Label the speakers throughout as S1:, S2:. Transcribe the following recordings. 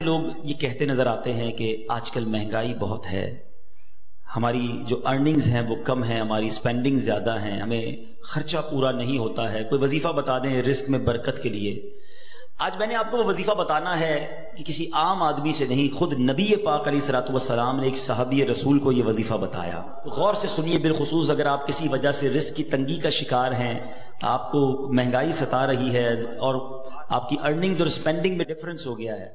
S1: لوگ یہ کہتے نظر آتے ہیں کہ آج کل مہنگائی بہت ہے، ہماری جو ارننگز ہیں وہ کم ہیں، ہماری سپینڈنگ زیادہ ہیں، ہمیں خرچہ پورا نہیں ہوتا ہے، کوئی وظیفہ بتا دیں رزق میں برکت کے لیے۔ آج میں نے آپ کو وہ وظیفہ بتانا ہے کہ کسی عام آدمی سے نہیں، خود نبی پاک علیہ الصلوۃ والسلام نے ایک صحابی رسول کو یہ وظیفہ بتایا۔ غور سے سنیے، بالخصوص اگر آپ کسی وجہ سے رزق کی تنگی کا شکار ہیں، آپ کو مہنگائی ستا رہی ہے اور آپ کی ارننگز اور سپینڈنگ میں ڈفرنس ہو گیا ہے۔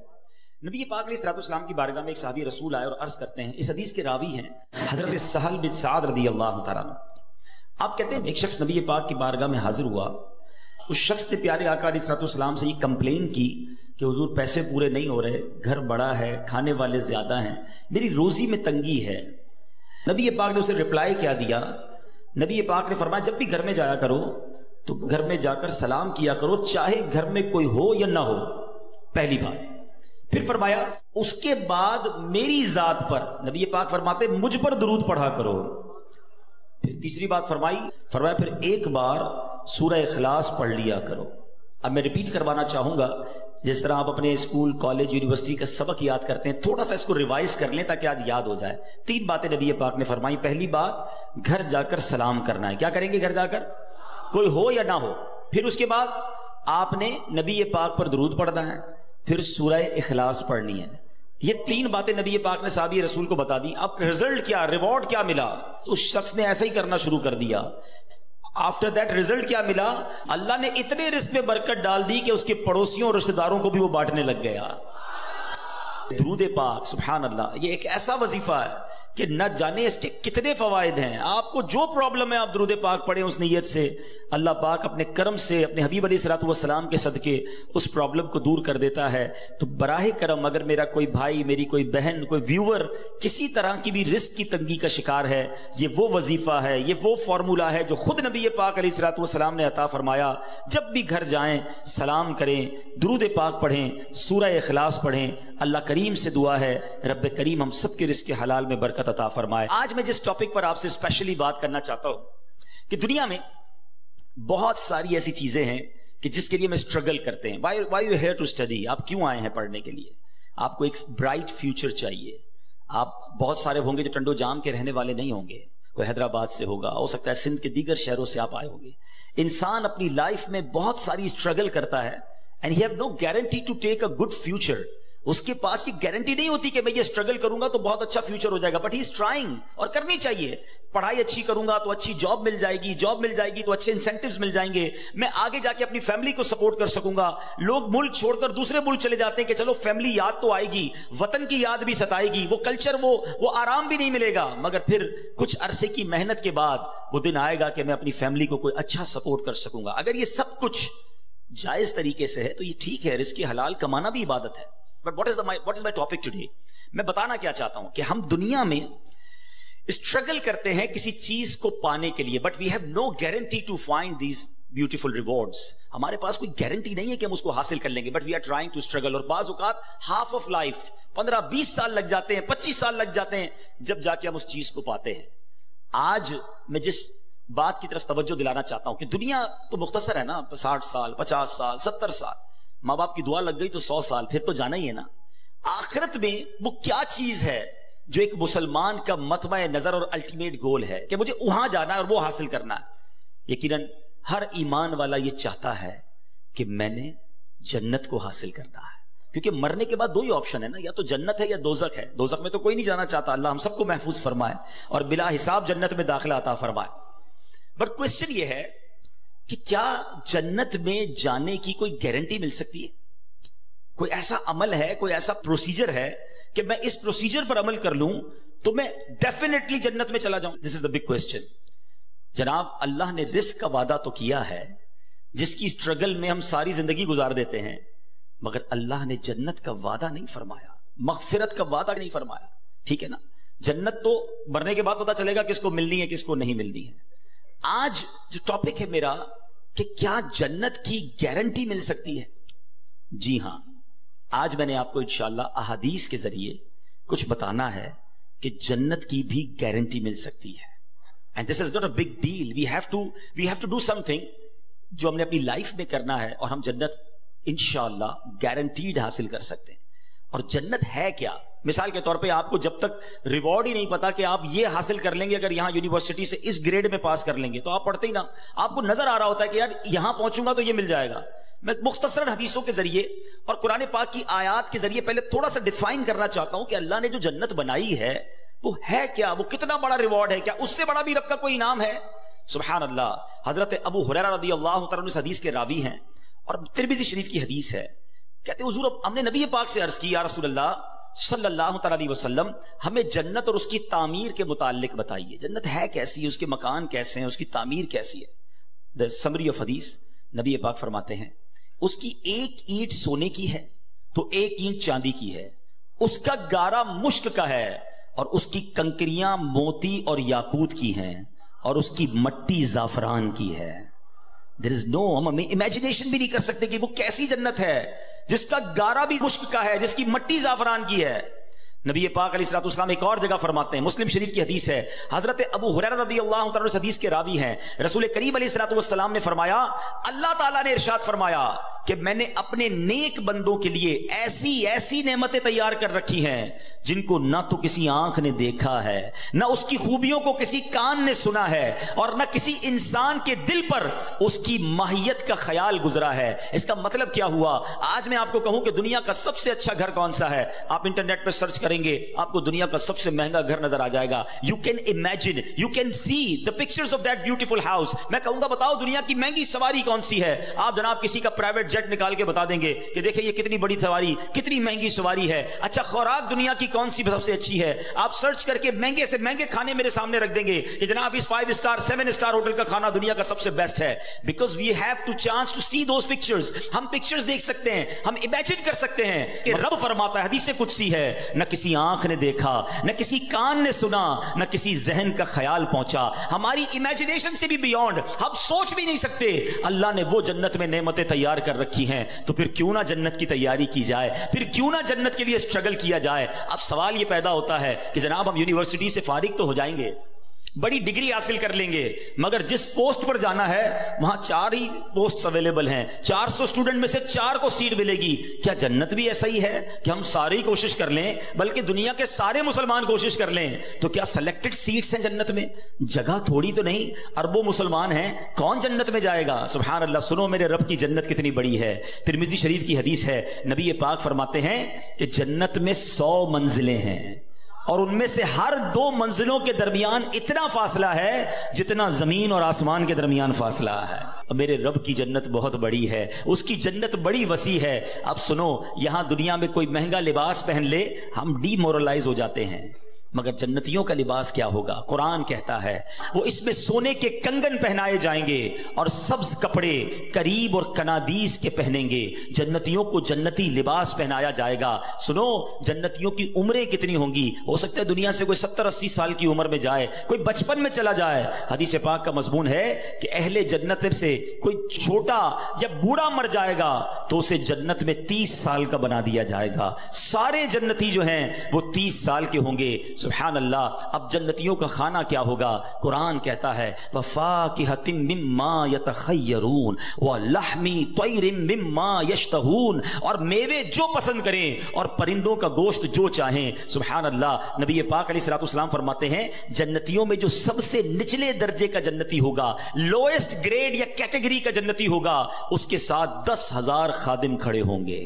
S1: نبی پاک علیہ الصلوۃ والسلام کی بارگاہ میں ایک صحابی رسول آئے اور عرض کرتے ہیں، اس حدیث کے راوی ہیں حضرت سہل بن سعد رضی اللہ تعالیٰ عنہ۔ آپ کہتے ہیں ایک شخص نبی پاک کی بارگاہ میں حاضر ہوا، اس شخص نے پیارے آقا علیہ الصلوۃ والسلام سے یہ کمپلین کی کہ حضور پیسے پورے نہیں ہو رہے، گھر بڑا ہے، کھانے والے زیادہ ہیں، میری روزی میں تنگی ہے۔ نبی پاک نے اسے رپلائی کیا دیا؟ نبی پاک نے فرمایا جب بھی گھر میں جایا کرو تو گھر میں جا کر سلام کیا کرو، چاہے گھر میں کوئی ہو یا نہ ہو، پہلی بات۔ پھر فرمایا اس کے بعد میری ذات پر، نبی پاک فرماتے مجھ پر درود پڑھا کرو۔ پھر تیسری بات فرمایا پھر ایک بار سورہ اخلاص پڑھ لیا کرو۔ اب میں ریپیٹ کروانا چاہوں گا، جس طرح آپ اپنے اسکول، کالج، یونیورسٹی کا سبق یاد کرتے ہیں، تھوڑا سا اس کو ریوائز کر لیں تاکہ آج یاد ہو جائے۔ تین باتیں نبی پاک نے فرمائی۔ پہلی بات، گھر جا کر سلام کرنا ہے۔ کیا کریں گے گھر جا کر؟ کوئی ہو یا نہ ہو۔ پھر اس کے بعد آپ نے نبی پاک پر درود پڑھنا ہے، پھر سورہ اخلاص پڑھنی ہے۔ یہ تین باتیں نبی پاک نے صحابی رسول کو بتا دی۔ اب رزلٹ کیا، ریوارڈ کیا ملا؟ اس شخص نے ایسا ہی کرنا شروع کر دیا۔ آفٹر دیٹ رزلٹ کیا ملا؟ اللہ نے اتنے رزق میں برکت ڈال دی کہ اس کے پڑوسیوں اور رشتہ داروں کو بھی وہ بانٹنے لگ گیا۔ درود پاک، سبحان اللہ، یہ ایک ایسا وظیفہ ہے کہ نہ جانے اس کے کتنے فوائد ہیں۔ آپ کو جو پرابلم ہے آپ درود پاک پڑھیں اس نیت سے، اللہ پاک اپنے کرم سے، اپنے حبیب علیہ الصلوۃ والسلام کے صدقے اس پرابلم کو دور کر دیتا ہے۔ تو براہ کرم اگر میرا کوئی بھائی، میری کوئی بہن، کوئی ویور کسی طرح کی بھی رزق کی تنگی کا شکار ہے، یہ وہ وظیفہ ہے، یہ وہ فارمولہ ہے جو خود نبی پاک علیہ الصلوۃ والسلام نے عطا فرمایا۔ جب بھی گھر جائیں سلام کریں، درود پاک پڑھیں، سورہ اخلاص پڑھیں۔ اللہ کریم سے دعا ہے رب کریم ہم سب کے رزق حلال میں برکت عطا فرمائے۔ آج میں جس ٹاپک پر آپ سے اسپیشلی بات کرنا چاہتا ہوں کہ دنیا میں بہت ساری ایسی چیزیں ہیں کہ جس کے لیے میں اسٹرگل کرتے ہیں۔ Why you here to study؟ آپ کیوں آئے ہیں پڑھنے کے لیے؟ آپ کو ایک برائٹ فیوچر چاہیے۔ آپ بہت سارے ہوں گے جو ٹنڈو جام کے رہنے والے نہیں ہوں گے، کوئی حیدرآباد سے ہوگا، ہو سکتا ہے سندھ کے دیگر شہروں سے آپ آئے ہوں گے۔ انسان اپنی لائف میں بہت ساری اسٹرگل کرتا ہے and he have no guarantee to take a good future۔ اس کے پاس یہ گارنٹی نہیں ہوتی کہ میں یہ اسٹرگل کروں گا تو بہت اچھا فیوچر ہو جائے گا، بٹ ہی از ٹرائنگ، اور کرنی چاہیے۔ پڑھائی اچھی کروں گا تو اچھی جاب مل جائے گی، جاب مل جائے گی تو اچھے انسینٹیوز مل جائیں گے، میں آگے جا کے اپنی فیملی کو سپورٹ کر سکوں گا۔ لوگ ملک چھوڑ کر دوسرے ملک چلے جاتے ہیں کہ چلو فیملی یاد تو آئے گی، وطن کی یاد بھی ستائے گی، وہ کلچر، وہ آرام بھی نہیں ملے گا، مگر پھر کچھ عرصے کی محنت کے بعد وہ دن آئے گا کہ میں اپنی فیملی کو کوئی اچھا سپورٹ کر سکوں گا۔ اگر یہ سب کچھ جائز طریقے سے ہے تو یہ ٹھیک ہے، رزق حلال کمانا بھی عبادت ہے۔ But what is my topic today؟ میں بتانا کیا چاہتا ہوں کہ ہم دنیا میں اسٹرگل کرتے ہیں کسی چیز کو پانے کے لیے، but we have no guarantee to find these beautiful rewards۔ ہمارے پاس کوئی گارنٹی نہیں ہے کہ ہم اس کو حاصل کر لیں گے، but we are trying to struggle۔ اور بعض اوقات half of life 15-20 سال لگ جاتے ہیں، 25 سال لگ جاتے ہیں جب جا کے ہم اس چیز کو پاتے ہیں۔ آج میں جس بات کی طرف توجہ دلانا چاہتا ہوں کہ دنیا تو مختصر ہے نا، 60 سال، 50 سال، 70 سال، ماں باپ کی دعا لگ گئی تو 100 سال، پھر تو جانا ہی ہے نا۔ آخرت میں وہ کیا چیز ہے جو ایک مسلمان کا مطمع نظر اور الٹیمیٹ گول ہے کہ مجھے وہاں جانا ہے اور وہ حاصل کرنا ہے؟ یقیناً ہر ایمان والا یہ چاہتا ہے کہ میں نے جنت کو حاصل کرنا ہے، کیونکہ مرنے کے بعد دو ہی آپشن ہے نا، یا تو جنت ہے یا دوزخ ہے۔ دوزخ میں تو کوئی نہیں جانا چاہتا، اللہ ہم سب کو محفوظ فرمائے اور بلا حساب جنت میں داخلہ عطا فرمائے۔ بٹ کوسچن یہ ہے کہ کیا جنت میں جانے کی کوئی گارنٹی مل سکتی ہے؟ کوئی ایسا عمل ہے، کوئی ایسا پروسیجر ہے کہ میں اس پروسیجر پر عمل کر لوں تو میں ڈیفینیٹلی جنت میں چلا جاؤں؟ دس از دا بگ کوسچن۔ جناب اللہ نے رزق کا وعدہ تو کیا ہے جس کی اسٹرگل میں ہم ساری زندگی گزار دیتے ہیں، مگر اللہ نے جنت کا وعدہ نہیں فرمایا، مغفرت کا وعدہ نہیں فرمایا۔ ٹھیک ہے نا، جنت تو مرنے کے بعد پتا چلے گا کس کو ملنی ہے کس کو نہیں ملنی ہے۔ آج جو ٹاپک ہے میرا کہ کیا جنت کی گارنٹی مل سکتی ہے؟ جی ہاں، آج میں نے آپ کو انشاءاللہ احادیث کے ذریعے کچھ بتانا ہے کہ جنت کی بھی گارنٹی مل سکتی ہے۔ And this is not a big deal. We have to do something جو ہم نے اپنی لائف میں کرنا ہے اور ہم جنت انشاءاللہ گارنٹیڈ حاصل کر سکتے ہیں۔ اور جنت ہے کیا؟ مثال کے طور پہ آپ کو جب تک ریوارڈ ہی نہیں پتا کہ آپ یہ حاصل کر لیں گے اگر یہاں یونیورسٹی سے اس گریڈ میں پاس کر لیں گے، تو آپ پڑھتے ہی نہ، آپ کو نظر آ رہا ہوتا ہے کہ یار یہاں پہنچوں گا تو یہ مل جائے گا۔ میں مختصراً حدیثوں کے ذریعے اور قرآن پاک کی آیات کے ذریعے پہلے تھوڑا سا ڈیفائن کرنا چاہتا ہوں کہ اللہ نے جو جنت بنائی ہے وہ ہے کیا، وہ کتنا بڑا ریوارڈ ہے، کیا اس سے بڑا بھی رب کا کوئی انعام ہے؟ سبحان اللہ۔ حضرت ابو ہریرہ رضی اللہ تعالیٰ عنہ اس حدیث کے راوی ہیں اور ترمذی شریف کی حدیث ہے، کہتے حضور ہم نے نبی پاک سے عرض کی یا رسول اللہ صلی اللہ تعالیٰ علیہ وسلم ہمیں جنت اور اس کی تعمیر کے متعلق بتائیے، جنت ہے کیسی ہے، اس کے مکان کیسے ہیں، اس کی تعمیر کیسی ہے؟ دا سمری آف حدیث، نبی پاک فرماتے ہیں اس کی ایک اینٹ سونے کی ہے تو ایک اینٹ چاندی کی ہے، اس کا گارا مشک کا ہے اور اس کی کنکریاں موتی اور یاقوت کی ہیں اور اس کی مٹی زعفران کی ہے۔ There is no، ہم امیجنیشن بھی نہیں کر سکتے کہ وہ کیسی جنت ہے جس کا گارا بھی مشک کا ہے، جس کی مٹی زعفران کی ہے۔ نبی پاک علیہ الصلوۃ والسلام ایک اور جگہ فرماتے ہیں، مسلم شریف کی حدیث ہے، حضرت ابو ہریرہ رضی اللہ تعالیٰ اس حدیث کے راوی ہیں، رسول کریم علیہ الصلوۃ والسلام نے فرمایا اللہ تعالیٰ نے ارشاد فرمایا کہ میں نے اپنے نیک بندوں کے لیے ایسی ایسی نعمتیں تیار کر رکھی ہیں جن کو نہ تو کسی آنکھ نے دیکھا ہے، نہ اس کی خوبیوں کو کسی کان نے سنا ہے، اور نہ کسی انسان کے دل پر اس کی ماہیت کا خیال گزرا ہے۔ اس کا مطلب کیا ہوا؟ آج میں آپ کو کہوں کہ دنیا کا سب سے اچھا گھر کون سا ہے، آپ انٹرنیٹ پہ سرچ کریں گے آپ کو دنیا کا سب سے مہنگا گھر نظر آ جائے گا۔ You can imagine, you can see the pictures of that beautiful house. میں کہوں گا بتاؤ دنیا کی مہنگی سواری کون سی ہے، آپ جناب کسی کا پرائیویٹ جیٹ نکال کے بتا دیں گے کہ دیکھیں یہ کتنی بڑی سواری، کتنی مہنگی سواری ہے۔ اچھا خوراک دنیا کی کون سی سب سے اچھی ہے، آپ سرچ کر کے مہنگے سے مہنگے کھانے میرے سامنے رکھ دیں گے کہ جناب اس 5 اسٹار 7 اسٹار ہوٹل کا کھانا دنیا کا سب سے بیسٹ ہے۔ Because we have to chance to see those pictures, ہم پکچرز دیکھ سکتے ہیں، ہم امیجن کر سکتے ہیں کہ رب فرماتا ہے حدیث قدسی ہے، نہ کسی آنکھ نے دیکھا، نہ کسی کان نے سنا، نہ کسی ذہن کا خیال پہنچا، ہماری امیجنیشن سے بھی بیونڈ، ہم سوچ بھی نہیں سکتے۔ اللہ نے وہ جنت میں نعمتیں تیار کر رکھی ہیں، تو پھر کیوں نہ جنت کی تیاری کی جائے، پھر کیوں نہ جنت کے لیے اسٹرگل کیا جائے۔ اب سوال یہ پیدا ہوتا ہے کہ جناب ہم یونیورسٹی سے فارغ تو ہو جائیں گے، بڑی ڈگری حاصل کر لیں گے، مگر جس پوسٹ پر جانا ہے وہاں 4 ہی پوسٹ اویلیبل ہیں، 400 اسٹوڈنٹ میں سے 4 کو سیٹ ملے گی۔ کیا جنت بھی ایسا ہی ہے کہ ہم سارے ہی کوشش کر لیں، بلکہ دنیا کے سارے مسلمان کوشش کر لیں تو کیا سلیکٹڈ سیٹس ہیں جنت میں؟ جگہ تھوڑی تو نہیں، اربوں مسلمان ہیں، کون جنت میں جائے گا؟ سبحان اللہ۔ سنو میرے رب کی جنت کتنی بڑی ہے۔ ترمذی شریف کی حدیث ہے، نبی پاک فرماتے ہیں کہ جنت میں 100 منزلیں ہیں اور ان میں سے ہر 2 منزلوں کے درمیان اتنا فاصلہ ہے جتنا زمین اور آسمان کے درمیان فاصلہ ہے۔ میرے رب کی جنت بہت بڑی ہے، اس کی جنت بڑی وسیع ہے۔ اب سنو، یہاں دنیا میں کوئی مہنگا لباس پہن لے ہم ڈی مورلائز ہو جاتے ہیں، مگر جنتیوں کا لباس کیا ہوگا؟ قرآن کہتا ہے وہ اس میں سونے کے کنگن پہنائے جائیں گے اور سبز کپڑے کریب اور کنادیس کے پہنیں گے، جنتیوں کو جنتی لباس پہنایا جائے گا۔ سنو، جنتیوں کی عمریں کتنی ہوں گی؟ ہو سکتا ہے دنیا سے کوئی 70-80 سال کی عمر میں جائے، کوئی بچپن میں چلا جائے۔ حدیث پاک کا مضمون ہے کہ اہل جنت سے کوئی چھوٹا یا بوڑھا مر جائے گا تو اسے جنت میں 30 سال کا بنا دیا جائے گا۔ سارے جنتی جو ہیں وہ 30 سال کے ہوں گے۔ سبحان اللہ۔ اب جنتیوں کا کھانا کیا ہوگا؟ قرآن کہتا ہے وَفَاكِهَةٍ مِّمَّا يَتَخَيَّرُونَ وَلَحْمِ طَيْرٍ مِّمَّا يَشْتَهُونَ، اور میوے جو پسند کریں اور پرندوں کا گوشت جو چاہیں۔ سبحان اللہ۔ نبی پاک علیہ الصلوۃ والسلام فرماتے ہیں جنتیوں میں جو سب سے نچلے درجے کا جنتی ہوگا، لوئسٹ گریڈ یا کیٹیگری کا جنتی ہوگا، اس کے ساتھ 10,000 خادم کھڑے ہوں گے،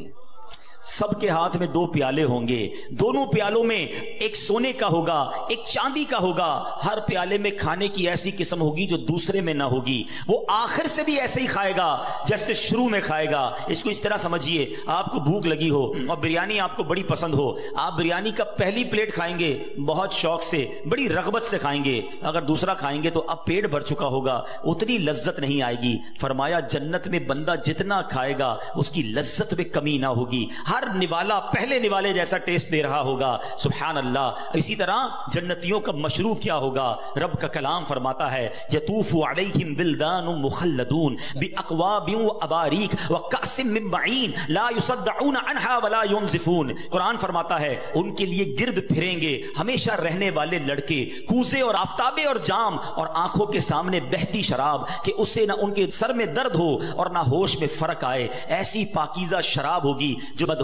S1: سب کے ہاتھ میں 2 پیالے ہوں گے، دونوں پیالوں میں ایک سونے کا ہوگا، ایک چاندی کا ہوگا، ہر پیالے میں کھانے کی ایسی قسم ہوگی جو دوسرے میں نہ ہوگی، وہ آخر سے بھی ایسے ہی کھائے گا جیسے شروع میں کھائے گا۔ اس کو اس طرح سمجھیے، آپ کو بھوک لگی ہو اور بریانی آپ کو بڑی پسند ہو، آپ بریانی کا پہلی پلیٹ کھائیں گے بہت شوق سے، بڑی رغبت سے کھائیں گے، اگر دوسرا کھائیں گے تو اب پیٹ بھر چکا ہوگا، اتنی لذت نہیں آئے گی۔ فرمایا جنت میں بندہ جتنا کھائے گا اس کی لذت میں کمی نہ ہوگی، ہر نوالا پہلے نوالے جیسا ٹیسٹ دے رہا ہوگا۔ سبحان اللہ۔ اسی طرح جنتیوں کا مشروب کیا ہوگا؟ رب کا کلام فرماتا ہے یطوف علیہم ولدان مخلدون باکواب واباریک وکأس من معین لا یصدعون عنها ولا ينزفون۔ قرآن فرماتا ہے ان کے لیے گرد پھریں گے ہمیشہ رہنے والے لڑکے، کوزے اور آفتابے اور جام، اور آنکھوں کے سامنے بہتی شراب کہ اس سے نہ ان کے سر میں درد ہو اور نہ ہوش میں فرق آئے۔ ایسی پاکیزہ شراب ہوگی جو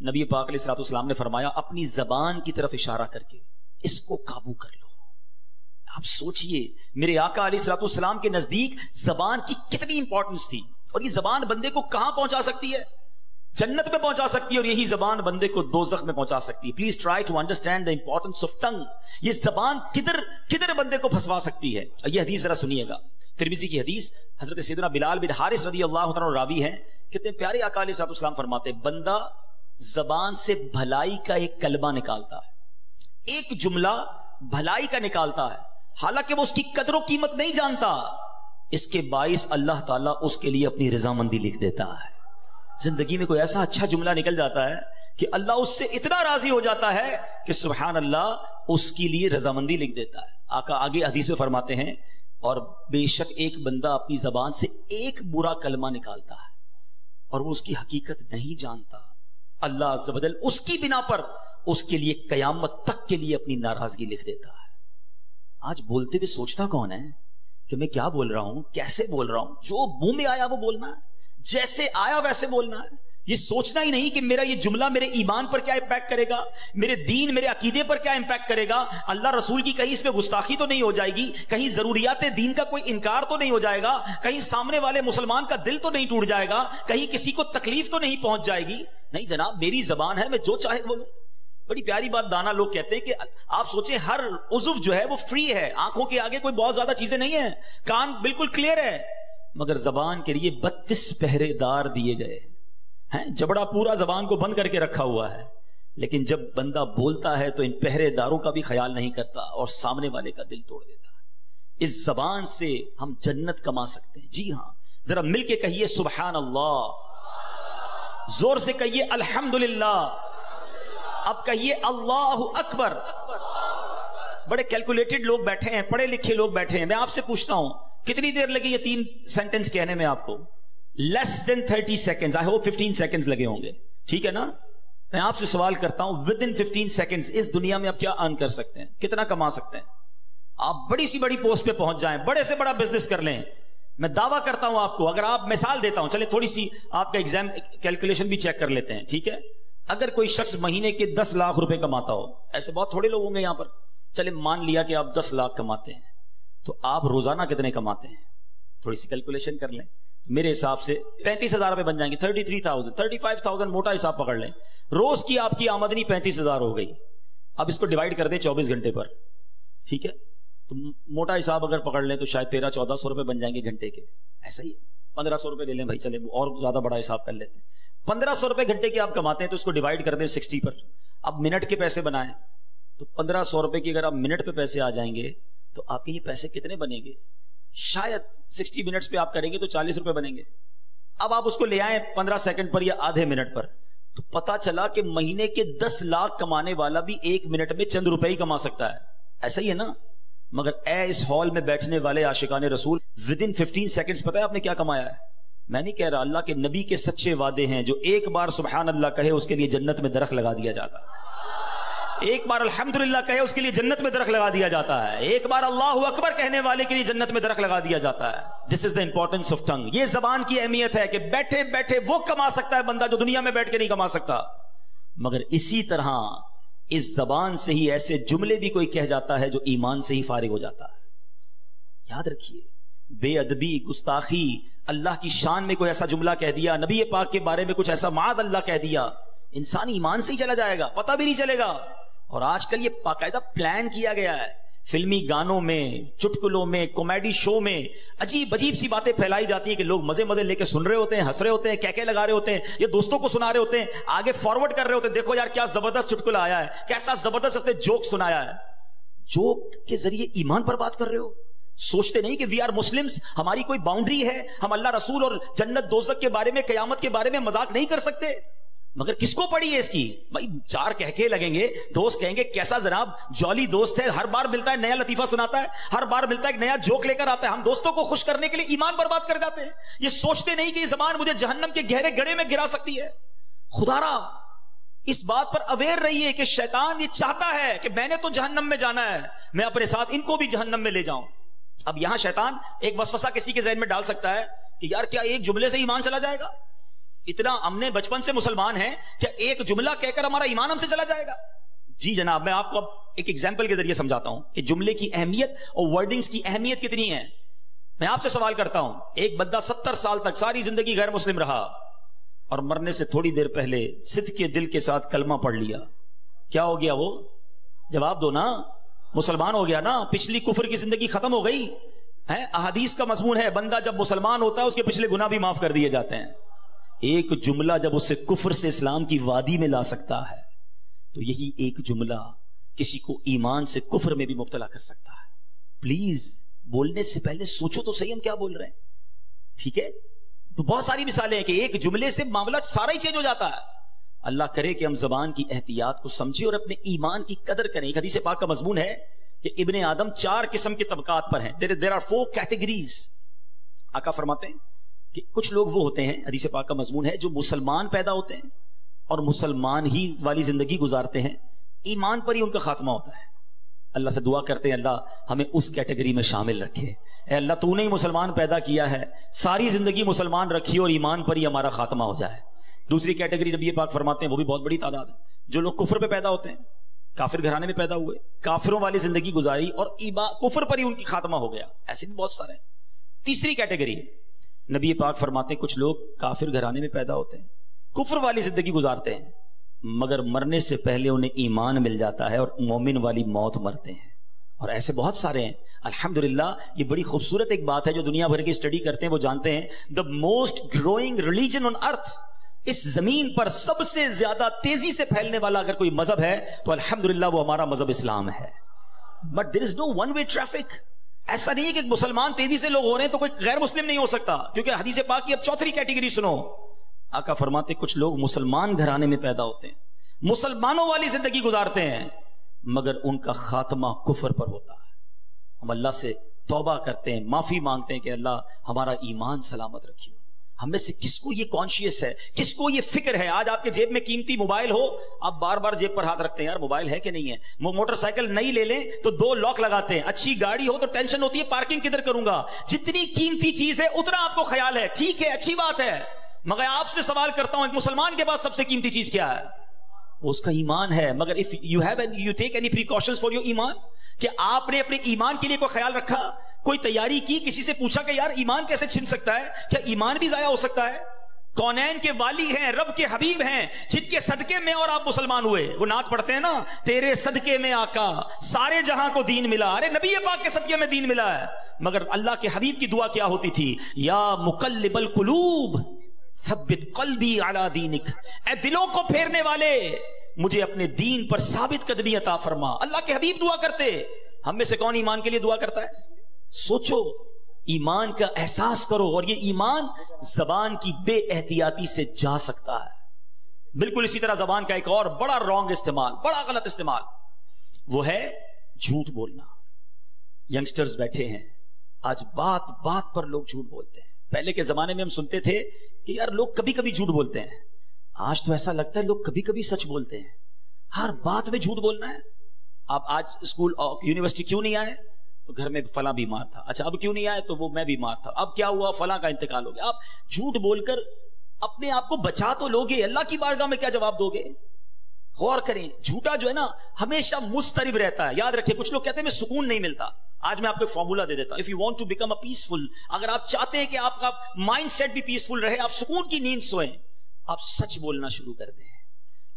S1: نبی پاک علیہ الصلوۃ والسلام نے فرمایا اپنی زبان کی طرف اشارہ کر کے اس کو قابو کر لو. آپ سوچئے میرے آقا علیہ الصلوۃ والسلام کے نزدیک زبان کی کتنی امپورٹنس تھی, اور یہ زبان بندے کو کہاں پہنچا سکتی ہے؟ جنت میں پہنچا سکتی ہے, اور یہی زبان بندے کو دوزخ میں پہنچا سکتی ہے. Please try to understand the importance of tongue. یہ زبان کدھر بندے کو پھنسوا سکتی ہے. یہ حدیث ذرا سنیے گا, ترمذی کی حدیث, حضرت سیدنا بلال بن حارث رضی اللہ عنہ راوی ہیں. کتنے پیارے آقا علیہ الصلوۃ والسلام فرماتے ہیں بندہ زبان سے بھلائی کا ایک کلمہ نکالتا ہے, ایک جملہ بھلائی کا نکالتا ہے, حالانکہ وہ اس کی قدر و قیمت نہیں جانتا, اس کے باعث اللہ تعالیٰ اس کے لیے اپنی رضامندی لکھ دیتا ہے. زندگی میں کوئی ایسا اچھا جملہ نکل جاتا ہے کہ اللہ اس سے اتنا راضی ہو جاتا ہے کہ سبحان اللہ اس کے لیے رضامندی لکھ دیتا ہے. آقا آگے حدیث میں فرماتے ہیں اور بے شک ایک بندہ اپنی زبان سے ایک برا کلمہ نکالتا ہے اور وہ اس کی حقیقت نہیں جانتا, اللہ عز و جل اس کی بنا پر اس کے لیے قیامت تک کے لیے اپنی ناراضگی لکھ دیتا ہے. آج بولتے ہوئے سوچتا کون ہے کہ میں کیا بول رہا ہوں, کیسے بول رہا ہوں؟ جو منہ میں آیا وہ بولنا ہے, جیسے آیا ویسے بولنا ہے. یہ سوچنا ہی نہیں کہ میرا یہ جملہ میرے ایمان پر کیا امپیکٹ کرے گا, میرے دین میرے عقیدے پر کیا امپیکٹ کرے گا, اللہ رسول کی کہیں اس پہ گستاخی تو نہیں ہو جائے گی, کہیں ضروریات دین کا کوئی انکار تو نہیں ہو جائے گا, کہیں سامنے والے مسلمان کا دل تو نہیں ٹوٹ جائے گا, کہیں کسی کو تکلیف تو نہیں پہنچ جائے گی. نہیں جناب, میری زبان ہے, میں جو چاہے بولوں. بڑی پیاری بات دانا لوگ کہتے ہیں کہ آپ سوچیں ہر عضو جو ہے وہ فری ہے, آنکھوں کے آگے کوئی بہت زیادہ چیزیں نہیں ہیں, کان بالکل کلیئر ہے, مگر زبان کے لیے 32 پہرے دار دیے گئے ہیں. جبڑا پورا زبان کو بند کر کے رکھا ہوا ہے, لیکن جب بندہ بولتا ہے تو ان پہرے داروں کا بھی خیال نہیں کرتا اور سامنے والے کا دل توڑ دیتا ہے. اس زبان سے ہم جنت کما سکتے ہیں. جی ہاں, ذرا مل کے کہیے سبحان اللہ, زور سے کہیے الحمدللہ, اب کہیے اللہ اکبر. بڑے کیلکولیٹڈ لوگ بیٹھے ہیں, پڑھے لکھے لوگ بیٹھے ہیں. میں آپ سے پوچھتا ہوں کتنی دیر لگی یہ 3 سینٹنس کہنے میں آپ کو؟ لیس دین 30 سیکنڈز. آئی ہوپ 15 سیکنڈز لگے ہوں گے, ٹھیک ہے نا؟ میں آپ سے سوال کرتا ہوں ود ان 15 سیکنڈز اس دنیا میں آپ کیا ارن کر سکتے ہیں, کتنا کما سکتے ہیں؟ آپ بڑی سی بڑی پوسٹ پہ پہنچ جائیں, بڑے سے بڑا بزنس کر لیں. میں دعویٰ کرتا ہوں آپ کو, اگر آپ مثال دیتا ہوں, چلے تھوڑی سی آپ کا ایگزام کیلکولیشن بھی چیک کر لیتے ہیں, ٹھیک ہے؟ اگر کوئی شخص مہینے کے 10 لاکھ روپے کماتا ہو, ایسے بہت تھوڑے لوگ ہوں گے یہاں پر, چلے مان لیا کہ آپ 10 لاکھ کماتے ہیں, تو آپ روزانہ کتنے کماتے ہیں؟ تھوڑی سی کیلکولیشن کر لیں. میرے حساب سے 35,000 روپے بن جائیں گے, 33,000 35,000 موٹا حساب پکڑ لیں. روز کی آپ کی آمدنی 35,000 ہو گئی. اب اس کو ڈیوائڈ کر دیں 24 گھنٹے پر, ٹھیک ہے؟ تو موٹا حساب اگر پکڑ لیں تو شاید 1300-1400 روپے بن جائیں گے گھنٹے کے. ایسا ہی ہے, 1500 روپے لے لیں بھائی, چلے اور زیادہ بڑا حساب کر لیتے ہیں. 1500 روپے گھنٹے کے آپ کماتے ہیں تو اس کو ڈیوائڈ کر دیں 60 پر. اب منٹ کے پیسے بنائیں تو 1500 روپے کی اگر آپ منٹ پہ پیسے آ جائیں گے تو آپ کے یہ پیسے کتنے بنیں گے؟ شاید 60 منٹس پہ آپ کریں گے تو 40 روپے بنیں گے. اب آپ اس کو لے آئیں 15 سیکنڈ پر یا آدھے منٹ پر, تو پتا چلا کہ مہینے کے 10 لاکھ کمانے والا بھی 1 منٹ میں چند روپے ہی کما سکتا ہے. ایسا ہی ہے نا؟ مگر اے اس ہال میں بیٹھنے والے عاشقان رسول, ود ان 15 سیکنڈز پتا ہے آپ نے کیا کمایا ہے؟ میں نہیں کہہ رہا, اللہ کے نبی کے سچے وعدے ہیں, جو ایک بار سبحان اللہ کہے اس کے لیے جنت میں درخت لگا دیا جاتا ہے, ایک بار الحمدللہ کہے اس کے لیے جنت میں درخت لگا دیا جاتا ہے, ایک بار اللہ اکبر کہنے والے کے لیے جنت میں درخت لگا دیا جاتا ہے. دس از دا امپورٹنس آف ٹنگ. یہ زبان کی اہمیت ہے کہ بیٹھے بیٹھے وہ کما سکتا ہے بندہ جو دنیا میں بیٹھ کے نہیں کما سکتا. مگر اسی طرح اس زبان سے ہی ایسے جملے بھی کوئی کہہ جاتا ہے جو ایمان سے ہی فارغ ہو جاتا ہے. یاد رکھیے, بے ادبی, گستاخی, اللہ کی شان میں کوئی ایسا جملہ کہہ دیا, نبی پاک کے بارے میں کچھ ایسا معاذ اللہ کہہ دیا, انسان ایمان سے ہی چلا جائے گا, پتہ بھی نہیں چلے گا. اور آج کل یہ باقاعدہ پلان کیا گیا ہے, فلمی گانوں میں, چٹکلوں میں, کامیڈی شو میں عجیب عجیب سی باتیں پھیلائی جاتی ہیں کہ لوگ مزے مزے لے کے سن رہے ہوتے ہیں, ہنس رہے ہوتے ہیں, کہکے لگا رہے ہوتے ہیں, یہ دوستوں کو سنا رہے ہوتے ہیں, آگے فارورڈ کر رہے ہوتے ہیں, دیکھو یار کیا زبردست چٹکلا آیا ہے, کیسا زبردست اس نے جوک سنایا ہے. جوک کے ذریعے ایمان پر بات کر رہے ہو. سوچتے نہیں کہ وی آر مسلمز, ہماری کوئی باؤنڈری ہے, ہم اللہ رسول اور جنت دوزخ کے بارے میں, قیامت کے بارے میں مذاق نہیں کر سکتے. مگر کس کو پڑی ہے اس کی؟ بھائی 4 کہکے لگیں گے, دوست کہیں گے کیسا جناب جولی دوست ہے, ہر بار ملتا ہے نیا لطیفہ سناتا ہے, ہر بار ملتا ہے ایک نیا جوک لے کر آتا ہے. ہم دوستوں کو خوش کرنے کے لیے ایمان پر بات کر جاتے ہیں. یہ سوچتے نہیں کہ یہ زبان مجھے جہنم کے گہرے گڑھے میں گرا سکتی ہے. خدا را اس بات پر اویئر رہیے کہ شیطان یہ چاہتا ہے کہ میں نے تو جہنم میں جانا ہے, میں اپنے ساتھ ان کو بھی جہنم میں لے جاؤں. اب یہاں شیطان ایک وسوسہ کسی کے ذہن میں ڈال سکتا ہے کہ یار کیا ایک جملے سے ایمان چلا جائے گا, اتنا ہم نے بچپن سے مسلمان ہیں، کیا ایک جملہ کہہ کر ہمارا ایمان ہم سے چلا جائے گا؟ جی جناب، میں آپ کو اب ایک ایگزامپل کے ذریعے سمجھاتا ہوں کہ جملے کی اہمیت اور ورڈنگز کی اہمیت کتنی ہے. میں آپ سے سوال کرتا ہوں، ایک بندہ 70 سال تک ساری زندگی غیر مسلم رہا اور مرنے سے تھوڑی دیر پہلے صدق کے دل کے ساتھ کلمہ پڑھ لیا، کیا ہو گیا؟ وہ جواب دو نا. مسلمان ہو گیا نا، پچھلی کفر کی زندگی ختم ہو گئی ہے. احادیث کا مضمون ہے بندہ جب مسلمان ہوتا ہے اس کے پچھلے گناہ بھی معاف کر دیے جاتے ہیں. ایک جملہ جب اسے کفر سے اسلام کی وادی میں لا سکتا ہے تو یہی ایک جملہ کسی کو ایمان سے کفر میں بھی مبتلا کر سکتا ہے. پلیز بولنے سے پہلے سوچو تو صحیح ہم کیا بول رہے ہیں. ٹھیک ہے، تو بہت ساری مثالیں ہیں کہ ایک جملے سے معاملہ سارا ہی چینج ہو جاتا ہے. اللہ کرے کہ ہم زبان کی احتیاط کو سمجھیں اور اپنے ایمان کی قدر کریں. ایک حدیث پاک کا مضمون ہے کہ ابن آدم 4 قسم کے طبقات پر ہیں. there are 4 categories. آقا فرماتے ہیں کہ کچھ لوگ وہ ہوتے ہیں، حدیث پاک کا مضمون ہے، جو مسلمان پیدا ہوتے ہیں اور مسلمان ہی والی زندگی گزارتے ہیں، ایمان پر ہی ان کا خاتمہ ہوتا ہے. اللہ سے دعا کرتے ہیں اللہ ہمیں اس کیٹیگری میں شامل رکھے. اے اللہ تو نے ہی مسلمان پیدا کیا ہے، ساری زندگی مسلمان رکھی اور ایمان پر ہی ہمارا خاتمہ ہو جائے. دوسری کیٹیگری نبی پاک فرماتے ہیں وہ بھی بہت بڑی تعداد ہے، جو لوگ کفر پہ پیدا ہوتے ہیں، کافر گھرانے میں پیدا ہوئے، کافروں والی زندگی گزاری اور کفر پر ہی ان کی خاتمہ ہو گیا. ایسے بھی بہت سارے ہیں. تیسری کیٹیگری نبی پاک فرماتے ہیں کچھ لوگ کافر گھرانے میں پیدا ہوتے ہیں، کفر والی زندگی گزارتے ہیں، مگر مرنے سے پہلے انہیں ایمان مل جاتا ہے اور مومن والی موت مرتے ہیں. اور ایسے بہت سارے ہیں. الحمدللہ یہ بڑی خوبصورت ایک بات ہے جو دنیا بھر کی اسٹڈی کرتے ہیں وہ جانتے ہیں the most growing religion on earth، اس زمین پر سب سے زیادہ تیزی سے پھیلنے والا اگر کوئی مذہب ہے تو الحمدللہ وہ ہمارا مذہب اسلام ہے. But there is no one way traffic. ایسا نہیں ہے کہ مسلمان تیزی سے لوگ ہو رہے ہیں تو کوئی غیر مسلم نہیں ہو سکتا، کیونکہ حدیث پاک کی اب چوتھی کیٹیگری سنو. آقا فرماتے کچھ لوگ مسلمان گھرانے میں پیدا ہوتے ہیں، مسلمانوں والی زندگی گزارتے ہیں، مگر ان کا خاتمہ کفر پر ہوتا ہے. ہم اللہ سے توبہ کرتے ہیں، معافی مانگتے ہیں کہ اللہ ہمارا ایمان سلامت رکھیے. ہم میں سے کس کو یہ کانشیس ہے، کس کو یہ فکر ہے؟ آج آپ کے جیب میں قیمتی موبائل ہو، آپ بار بار جیب پر ہاتھ رکھتے ہیں، یار موبائل ہے کہ نہیں ہے. موٹر سائیکل نئی لے لیں تو 2 لاک لگاتے ہیں. اچھی گاڑی ہو تو ٹینشن ہوتی ہے پارکنگ کدھر کروں گا. جتنی قیمتی چیز ہے اتنا آپ کو خیال ہے. ٹھیک ہے، اچھی بات ہے، مگر آپ سے سوال کرتا ہوں ایک مسلمان کے پاس سب سے قیمتی چیز کیا ہے؟ اس کا ایمان ہے. مگر if you take any precautions for your ایمان، کہ آپ نے اپنے ایمان کے لیے کوئی خیال رکھا، کوئی تیاری کی، کسی سے پوچھا کہ یار ایمان کیسے چھن سکتا ہے؟ کیا ایمان بھی ضائع ہو سکتا ہے؟ کونین کے والی ہیں، رب کے حبیب ہیں، جن کے صدقے میں اور آپ مسلمان ہوئے. وہ نعت پڑھتے ہیں نا، تیرے صدقے میں آقا سارے جہاں کو دین ملا. ارے نبی پاک کے صدقے میں دین ملا ہے. مگر اللہ کے حبیب کی دعا کیا ہوتی تھی؟ یا مقلب القلوب ثبت قلبی علی دینک، اے دلوں کو پھیرنے والے مجھے اپنے دین پر ثابت قدمی عطا فرما. اللہ کے حبیب دعا کرتے. ہم میں سے کون ایمان کے لیے دعا کرتا ہے؟ سوچو، ایمان کا احساس کرو. اور یہ ایمان زبان کی بے احتیاطی سے جا سکتا ہے. بالکل اسی طرح زبان کا ایک اور بڑا رانگ استعمال، بڑا غلط استعمال، وہ ہے جھوٹ بولنا. ینگسٹرز بیٹھے ہیں، آج بات بات پر لوگ جھوٹ بولتے ہیں. پہلے کے زمانے میں ہم سنتے تھے کہ یار لوگ کبھی کبھی جھوٹ بولتے ہیں. آج تو ایسا لگتا ہے لوگ کبھی کبھی سچ بولتے ہیں. ہر بات میں جھوٹ بولنا ہے. آپ آج اسکول یونیورسٹی کیوں نہیں آئے؟ تو گھر میں فلاں بیمار تھا. اچھا اب کیوں نہیں آئے؟ تو وہ میں بیمار تھا. اب کیا ہوا؟ فلاں کا انتقال ہو گیا. آپ جھوٹ بول کر اپنے آپ کو بچا تو لوگے، اللہ کی بارگاہ میں کیا جواب دو گے؟ غور کریں. جھوٹا جو ہے نا ہمیشہ مضطرب رہتا ہے. یاد رکھیں، کچھ لوگ کہتے ہیں میں سکون نہیں ملتا. آج میں آپ کو ایک فارمولا دے دیتا ہوں. If you want to become a peaceful، اگر آپ چاہتے ہیں کہ آپ کا مائنڈ سیٹ بھی پیسفل رہے، آپ سکون کی نیند سوئیں، آپ سچ بولنا شروع کر دیں.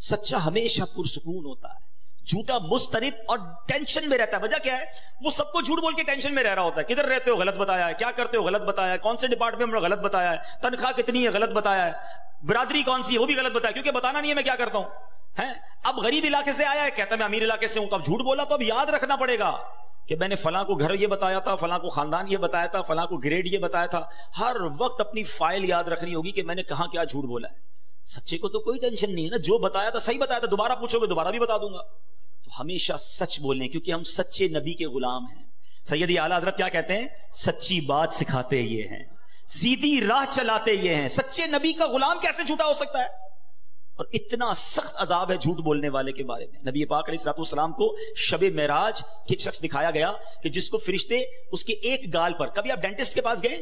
S1: سچا ہمیشہ پرسکون ہوتا ہے، جھوٹا مضطرب اور ٹینشن میں رہتا ہے. وجہ کیا ہے؟ وہ سب کو جھوٹ بول کے ٹینشن میں رہ رہا ہوتا ہے. کدھر رہتے ہو؟ غلط بتایا ہے. کیا کرتے ہو؟ غلط بتایا ہے. کون سے ڈپارٹمنٹ میں؟ غلط بتایا ہے. تنخواہ کتنی ہے؟ غلط بتایا ہے. برادری کون سی ہے؟ وہ بھی غلط بتایا، کیونکہ بتانا نہیں ہے میں کیا کرتا ہوں. اب غریب علاقے سے آیا ہے، کہتا میں امیر علاقے سے ہوں. اب جھوٹ بولا تو اب یاد رکھنا پڑے گا کہ میں نے فلاں کو گھر یہ بتایا تھا، فلاں کو خاندان یہ بتایا تھا، فلاں کو گریڈ یہ بتایا تھا. ہر وقت اپنی فائل یاد رکھنی ہوگی کہ میں نے کہاں کیا جھوٹ بولا ہے. سچے کو تو کوئی ٹینشن نہیں ہے نا، جو بتایا تھا صحیح بتایا تھا، دوبارہ پوچھو گے دوبارہ بھی بتا دوں گا. تو ہمیشہ سچ بولیں، کیونکہ ہم سچے نبی کے غلام ہیں. سیدی اعلیٰ حضرت کیا کہتے ہیں؟ سچی بات سکھاتے یہ ہیں، سیدھی راہ چلاتے یہ ہیں. سچے نبی کا غلام کیسے جھوٹا ہو سکتا ہے؟ اور اتنا سخت عذاب ہے جھوٹ بولنے والے کے بارے میں. نبی پاک علیہ الصلوۃ والسلام کو شب معراج کہ ایک شخص دکھایا گیا کہ جس کو فرشتے اس کے ایک گال پر، کبھی آپ ڈینٹسٹ کے پاس گئے؟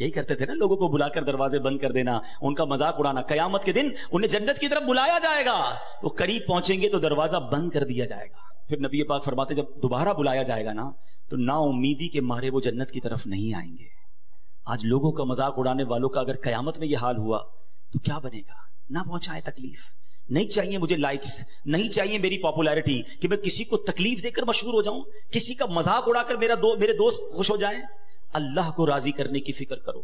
S1: یہی کرتے تھے نا, لوگوں کو بلا کر دروازے بند کر دینا, ان کا مذاق اڑانا. قیامت کے دن انہیں جنت کی طرف بلایا جائے گا, وہ قریب پہنچیں گے تو دروازہ بند کر دیا جائے گا. پھر نبی پاک فرماتے جب دوبارہ بلایا جائے گا نا تو نا امیدی کے مارے وہ جنت کی طرف نہیں آئیں گے. آج لوگوں کا مذاق اڑانے والوں کا اگر قیامت میں یہ حال ہوا تو کیا بنے گا؟ نہ پہنچائے تکلیف. نہیں چاہیے مجھے لائکس, نہیں چاہیے میری پاپولیرٹی کہ میں کسی کو تکلیف دے کر مشہور ہو جاؤں, کسی کا مذاق اڑا کر میرے دوست خوش ہو جائیں. اللہ کو راضی کرنے کی فکر کرو.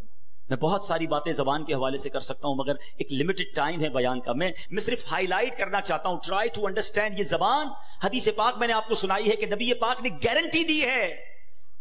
S1: میں بہت ساری باتیں زبان کے حوالے سے کر سکتا ہوں مگر ایک لمیٹڈ ٹائم ہے بیان کا. میں صرف ہائی لائٹ کرنا چاہتا ہوں. Try to understand. یہ زبان, حدیث پاک میں نے آپ کو سنائی ہے کہ نبی پاک نے گارنٹی دی ہے,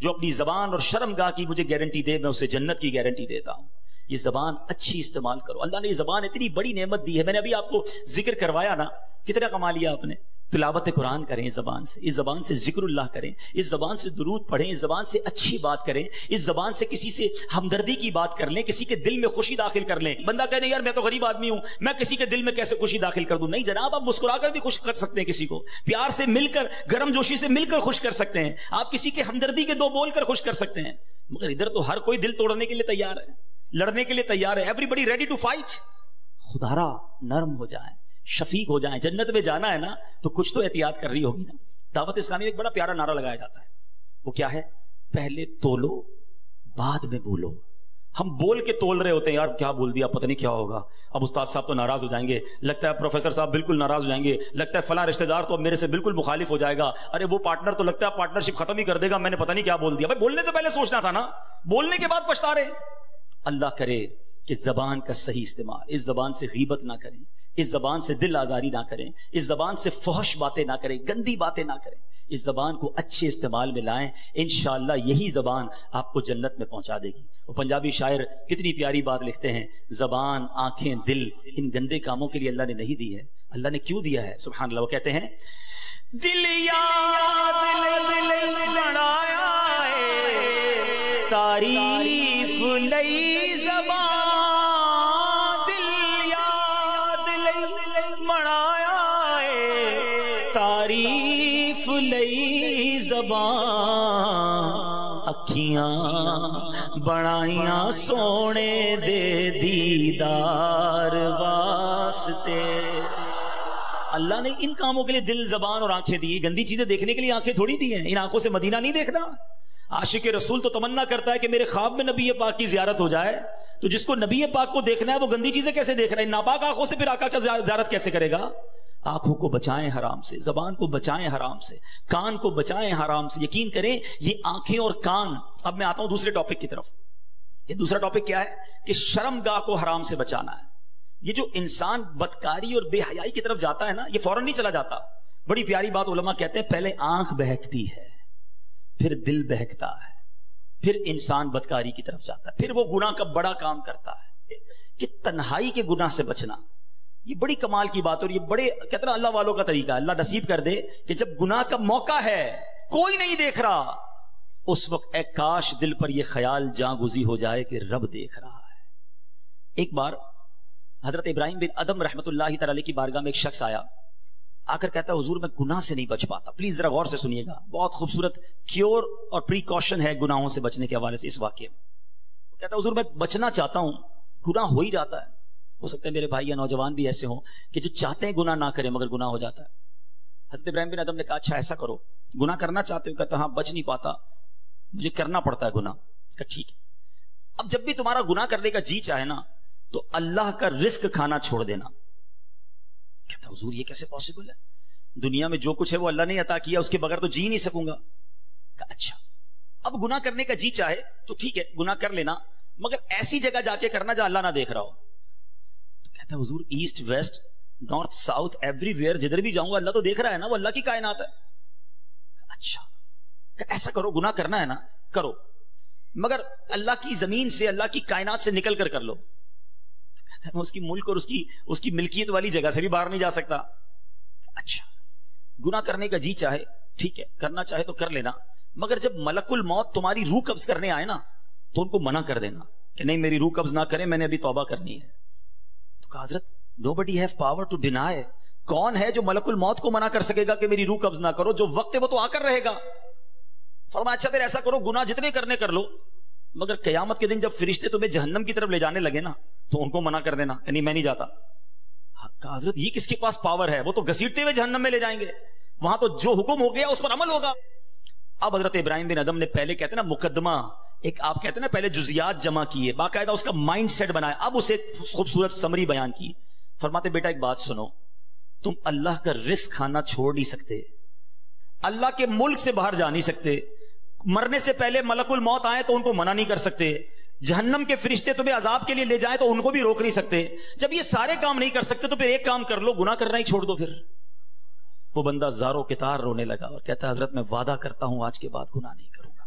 S1: جو اپنی زبان اور شرمگاہ کی مجھے گارنٹی دے میں اسے جنت کی گارنٹی دیتا ہوں. یہ زبان اچھی استعمال کرو. اللہ نے یہ زبان اتنی بڑی نعمت دی ہے. میں نے ابھی آپ کو ذکر کروایا نا, کتنا کما لیا آپ نے. تلاوت قرآن کریں اس زبان سے, اس زبان سے ذکر اللہ کریں, اس زبان سے درود پڑھیں, اس زبان سے اچھی بات کریں, اس زبان سے کسی سے ہمدردی کی بات کر لیں, کسی کے دل میں خوشی داخل کر لیں. بندہ کہنے یار میں تو غریب آدمی ہوں, میں کسی کے دل میں کیسے خوشی داخل کر دوں؟ نہیں جناب, آپ مسکرا کر بھی خوش کر سکتے ہیں کسی کو, پیار سے مل کر, گرم جوشی سے مل کر خوش کر سکتے ہیں. آپ کسی کے ہمدردی کے دو بول کر خوش کر سکتے ہیں. مگر ادھر تو ہر کوئی دل توڑنے کے لیے تیار ہے, لڑنے کے لیے تیار ہے. Everybody ready to fight. خدارا نرم ہو جائیں, شفیق ہو جائیں. جنت میں جانا ہے نا تو کچھ تو احتیاط کر رہی ہوگی نا. دعوت اسلامی میں ایک بڑا پیارا نعرہ لگایا جاتا ہے, وہ کیا ہے؟ پہلے تولو بعد میں بولو. ہم بول کے تول رہے ہوتے ہیں, یار کیا بول دیا, پتہ نہیں کیا ہوگا, اب استاد صاحب تو ناراض ہو جائیں گے, لگتا ہے پروفیسر صاحب بالکل ناراض ہو جائیں گے, لگتا ہے فلاں رشتہ دار تو اب میرے سے بالکل مخالف ہو جائے گا, ارے وہ پارٹنر تو لگتا ہے پارٹنرشپ ختم ہی کر دے گا, میں نے پتہ نہیں کیا بول دیا. بھائی بولنے سے پہلے سوچنا تھا نا, بولنے کے بعد پچھتا رہے. اللہ کرے کہ زبان کا صحیح استعمال, اس زبان سے غیبت نہ کریں, اس زبان سے دل آزاری نہ کریں, اس زبان سے فحش باتیں نہ کریں, گندی باتیں نہ کریں. اس زبان کو اچھے استعمال میں لائیں, انشاءاللہ یہی زبان آپ کو جنت میں پہنچا دے گی. وہ پنجابی شاعر کتنی پیاری بات لکھتے ہیں, زبان, آنکھیں, دل ان گندے کاموں کے لیے اللہ نے نہیں دی ہے. اللہ نے کیوں دیا ہے؟ سبحان اللہ. وہ کہتے ہیں دل بنایا تعریف لئی زبان, دل یاد بنایا تعریف لئی زبان, اکھیاں بنائیاں سونے دے دیدار واسطے. اللہ نے ان کاموں کے لیے دل, زبان اور آنکھیں دی. گندی چیزیں دیکھنے کے لیے آنکھیں تھوڑی دی ہیں. ان آنکھوں سے مدینہ نہیں دیکھنا. عاشق رسول تو تمنا کرتا ہے کہ میرے خواب میں نبی پاک کی زیارت ہو جائے, تو جس کو نبی پاک کو دیکھنا ہے وہ گندی چیزیں کیسے دیکھ رہا ہے؟ ناپاک آنکھوں سے پھر آقا کا زیارت کیسے کرے گا؟ آنکھوں کو بچائیں حرام سے, زبان کو بچائیں حرام سے, کان کو بچائیں حرام سے. یقین کریں یہ آنکھیں اور کان. اب میں آتا ہوں دوسرے ٹاپک کی طرف. یہ دوسرا ٹاپک کیا ہے کہ شرمگاہ کو حرام سے بچانا ہے. یہ جو انسان بدکاری اور بے حیائی کی طرف جاتا ہے نا, یہ فوراً نہیں چلا جاتا. بڑی پیاری بات علماء کہتے ہیں, پہلے آنکھ بہکتی ہے, پھر دل بہکتا ہے, پھر انسان بدکاری کی طرف جاتا ہے, پھر وہ گناہ کا بڑا کام کرتا ہے. کہ تنہائی کے گناہ سے بچنا یہ بڑی کمال کی بات ہے, اور یہ بڑے کہتے ہیں اللہ والوں کا طریقہ. اللہ نصیب کر دے کہ جب گناہ کا موقع ہے, کوئی نہیں دیکھ رہا, اس وقت اے کاش دل پر یہ خیال جاں گزی ہو جائے کہ رب دیکھ رہا ہے. ایک بار حضرت ابراہیم بن ادم رحمت اللہ تعالی کی بارگاہ میں ایک شخص آیا, آ کر کہتا ہے حضور میں گناہ سے نہیں بچ پاتا. پلیز ذرا غور سے سنیے گا, بہت خوبصورت کیور اور پریکاشن ہے گناہوں سے بچنے کے حوالے سے اس واقعے میں. وہ کہتا ہے حضور میں بچنا چاہتا ہوں, گناہ ہو ہی جاتا ہے. ہو سکتا ہے میرے بھائی یا نوجوان بھی ایسے ہوں کہ جو چاہتے ہیں گناہ نہ کریں مگر گناہ ہو جاتا ہے. حضرت ابراہیم بن ادم نے کہا اچھا ایسا کرو, گناہ کرنا چاہتے ہو؟ کہتا ہاں بچ نہیں پاتا, مجھے کرنا پڑتا ہے گناہ. کہا ٹھیک ہے, اب جب بھی تمہارا گناہ کرنے کا جی چاہے نا تو اللہ کا رزق کھانا چھوڑ دینا. کہتا حضور یہ کیسے پاسبل ہے؟ دنیا میں جو کچھ ہے وہ اللہ نے عطا کیا, اس کے بغیر تو جی نہیں سکوں گا. کہا اچھا اب گناہ کرنے کا جی چاہے تو ٹھیک ہے گناہ کر لینا, مگر ایسی جگہ جا کے کرنا جہاں اللہ نہ دیکھ رہا ہو. تو کہتا حضور east west north south every where جدھر بھی جاؤں گا اللہ تو دیکھ رہا ہے نا, وہ اللہ کی کائنات ہے. اچھا ایسا کرو, گناہ کرنا ہے نا کرو, مگر اللہ کی زمین سے, اللہ کی کائنات سے نکل کر لو. میں اس کی ملک اور اس کی ملکیت والی جگہ سے بھی باہر نہیں جا سکتا. اچھا گناہ کرنے کا جی چاہے ٹھیک ہے, کرنا چاہے تو کر لینا, مگر جب ملک الموت تمہاری روح قبض کرنے آئے نا تو ان کو منع کر دینا کہ نہیں میری روح قبض نہ کریں, میں نے ابھی توبہ کرنی ہے. تو کہا حضرت nobody have power to deny. کون ہے جو ملک الموت کو منع کر سکے گا کہ میری روح قبض نہ کرو؟ جو وقت ہے وہ تو آ کر رہے گا. فرمایا اچھا پھر ایسا کرو, گناہ جتنے کرنے کر لو, مگر قیامت کے دن جب فرشتے تمہیں جہنم کی طرف لے جانے لگے نا تو ان کو منع کر دینا کہ نہیں میں نہیں جاتا. حضرت یہ کس کے پاس پاور ہے؟ وہ تو گھسیٹتے ہوئے جہنم میں لے جائیں گے. وہاں تو جو حکم ہو گیا اس پر عمل ہوگا. اب حضرت ابراہیم بن ادم نے پہلے کہتے ہیں نا مقدمہ، ایک آپ کہتے ہیں نا پہلے جزیات جمع کیے، باقاعدہ اس کا مائنڈ سیٹ بنایا، اب اسے خوبصورت سمری بیان کی. فرماتے بیٹا ایک بات سنو، تم اللہ کا رزق کھانا چھوڑ نہیں سکتے، اللہ کے ملک سے باہر جا نہیں سکتے، مرنے سے پہلے ملک الموت آئے تو ان کو منع نہیں کر سکتے، جہنم کے فرشتے تمہیں عذاب کے لیے لے جائیں تو ان کو بھی روک نہیں سکتے. جب یہ سارے کام نہیں کر سکتے تو پھر ایک کام کر لو، گناہ کرنا ہی چھوڑ دو. پھر وہ بندہ زاروں کے تار رونے لگا اور کہتا ہے حضرت میں وعدہ کرتا ہوں آج کے بعد گناہ نہیں کروں گا.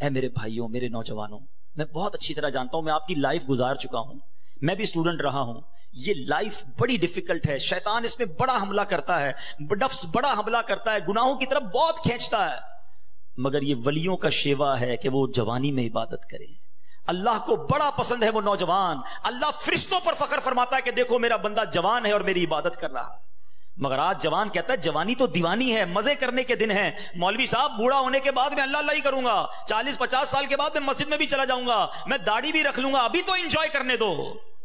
S1: اے میرے بھائیوں، میرے نوجوانوں، میں بہت اچھی طرح جانتا ہوں، میں آپ کی لائف گزار چکا ہوں، میں بھی اسٹوڈنٹ رہا ہوں. یہ لائف بڑی ڈیفیکلٹ ہے، شیطان اس میں بڑا حملہ کرتا ہے، نفس بڑا حملہ کرتا ہے، گناہوں کی طرف بہت کھینچتا ہے. مگر یہ ولیوں کا شیوا ہے کہ وہ جوانی میں عبادت کریں. اللہ کو بڑا پسند ہے وہ نوجوان. اللہ فرشتوں پر فخر فرماتا ہے کہ دیکھو میرا بندہ جوان ہے اور میری عبادت کر رہا ہے. مگر آج جوان کہتا ہے جوانی تو دیوانی ہے، مزے کرنے کے دن ہیں. مولوی صاحب بوڑھا ہونے کے بعد میں اللہ اللہ ہی کروں گا، 40-50 سال کے بعد میں مسجد میں بھی چلا جاؤں گا، میں داڑھی بھی رکھ لوں گا، ابھی تو انجوائے کرنے دو.